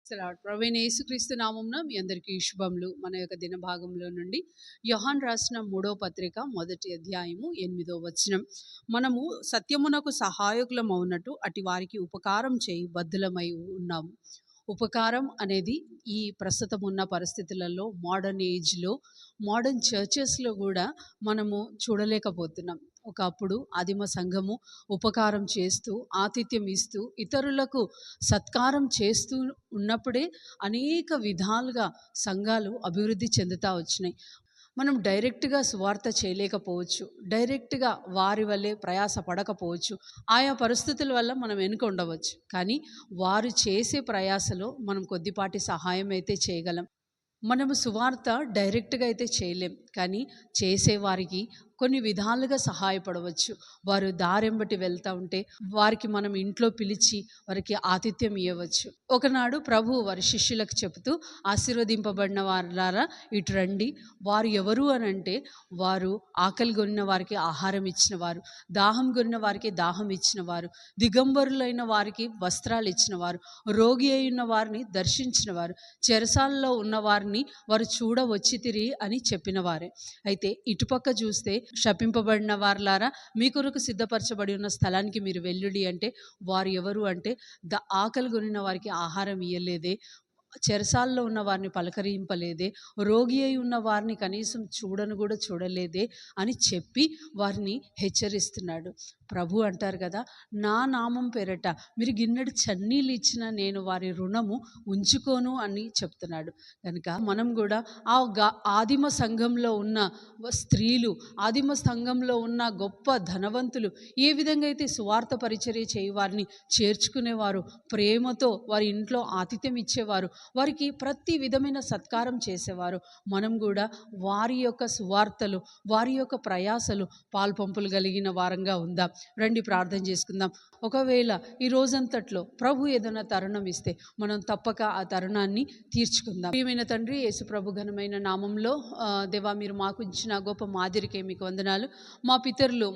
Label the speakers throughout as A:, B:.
A: ప్రవీణ యేసుక్రీస్తు నామంన మీ అందరికీ శుభములు. మన యొక్క దిన భాగంలో నుండి యోహాన్ రాసిన 3వ పత్రిక 1వ అధ్యాయము 8వ వచనం. మనము సత్యమునకు సహాయకులం అవునట్టు అటు వారికి ఉపకారం చేయి బద్దులమై ఉన్నాము. ఉపకారం అనేది ఈ ప్రస్తుతం ఉన్న పరిస్థితులలో మోడర్న్ ఏజ్లో మోడర్న్ చర్చెస్లో కూడా మనము చూడలేకపోతున్నాం. ఒకప్పుడు ఆదిమ సంఘము ఉపకారం చేస్తూ ఆతిథ్యం ఇస్తూ ఇతరులకు సత్కారం చేస్తూ ఉన్నప్పుడే అనేక విధాలుగా సంఘాలు అభివృద్ధి చెందుతూ వచ్చినాయి. మనం డైరెక్ట్గా సువార్త చేయలేకపోవచ్చు, డైరెక్ట్గా వారి వల్లే ప్రయాస పడకపోవచ్చు, ఆయా పరిస్థితుల వల్ల మనం వెనుక ఉండవచ్చు. కానీ వారు చేసే ప్రయాసలో మనం కొద్దిపాటి సహాయం అయితే చేయగలం. మనము సువార్త డైరెక్ట్గా అయితే చేయలేం, కానీ చేసేవారికి కొన్ని విధాలుగా సహాయపడవచ్చు. వారు దారెంబటి వెళ్తూ ఉంటే వారికి మనం ఇంట్లో పిలిచి వారికి ఆతిథ్యం ఇవ్వవచ్చు. ఒకనాడు ప్రభు వారి శిష్యులకు చెబుతూ, ఆశీర్వదింపబడిన వారులారా ఇటు రండి. వారు ఎవరు అని అంటే, వారు ఆకలి కొన్న వారికి ఆహారం ఇచ్చిన వారు, దాహం కొన్న వారికి దాహం ఇచ్చిన వారు, దిగంబరులైన వారికి వస్త్రాలు ఇచ్చిన వారు, రోగి అయిన వారిని దర్శించిన వారు, చెరసాలలో ఉన్న వారిని వారు చూడవచ్చితిరి అని చెప్పిన వారే. అయితే ఇటుపక్క చూస్తే, శపింపబడిన వారులారా మీ కొరకు సిద్ధపరచబడి ఉన్న స్థలానికి మీరు వెళ్ళుడి అంటే, వారు ఎవరు అంటే, ఆకలి కొనిన వారికి ఆహారం ఇయ్యలేదే, చెరసాల్లో ఉన్న వారిని పలకరింపలేదే, రోగి అయి ఉన్న వారిని కనీసం కూడా చూడలేదే అని చెప్పి వారిని హెచ్చరిస్తున్నాడు. ప్రభు అంటారు కదా, నా నామం పేరట మీరు గిన్నెడు చన్నీళ్ళు ఇచ్చినా నేను వారి రుణము ఉంచుకోను అని చెప్తున్నాడు. కనుక మనం కూడా ఆదిమ సంఘంలో ఉన్న స్త్రీలు, ఆదిమ సంఘంలో ఉన్న గొప్ప ధనవంతులు ఏ విధంగా అయితే సువార్త పరిచర్య చేయి వారిని చేర్చుకునేవారు, ప్రేమతో వారి ఇంట్లో ఆతిథ్యం ఇచ్చేవారు, వారికి ప్రతి విధమైన సత్కారం చేసేవారు, మనం కూడా వారి యొక్క సువార్తలు, వారి యొక్క ప్రయాసలు పాల్పంపులు కలిగిన వారంగా ఉందాం. రండి ప్రార్థన చేసుకుందాం. ఒకవేళ ఈ రోజంతట్లో ప్రభు ఏదైనా తరుణం ఇస్తే మనం తప్పక ఆ తరుణాన్ని తీర్చుకుందాం. ప్రియమైన తండ్రి, యేసు ప్రభు ఘనమైన నామంలో దేవా, మీరు మాకు ఇచ్చిన గొప్ప మాదిరికే మీకు వందనాలు. మా పితరులు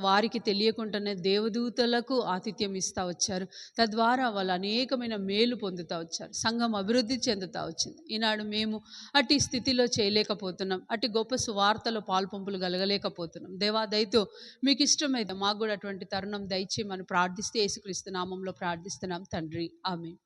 A: వారికి తెలియకుండానే దేవదూతలకు ఆతిథ్యం ఇస్తూ వచ్చారు. తద్వారా వాళ్ళు అనేకమైన మేలు పొందుతూ వచ్చారు, సంఘం అభివృద్ధి చెందుతూ వచ్చింది. ఈనాడు మేము అట్టి స్థితిలో చేయలేకపోతున్నాం, అట్టి గొప్ప సువార్తలో పాల్పంపులు కలగలేకపోతున్నాం. దేవా, దయతో మీకు ఇష్టమైతే మాకు కూడా అటువంటి తరుణం దయచేయమని ప్రార్థిస్తే యేసుక్రీస్తు నామంలో ప్రార్థిస్తున్నాం తండ్రి, ఆమేన్.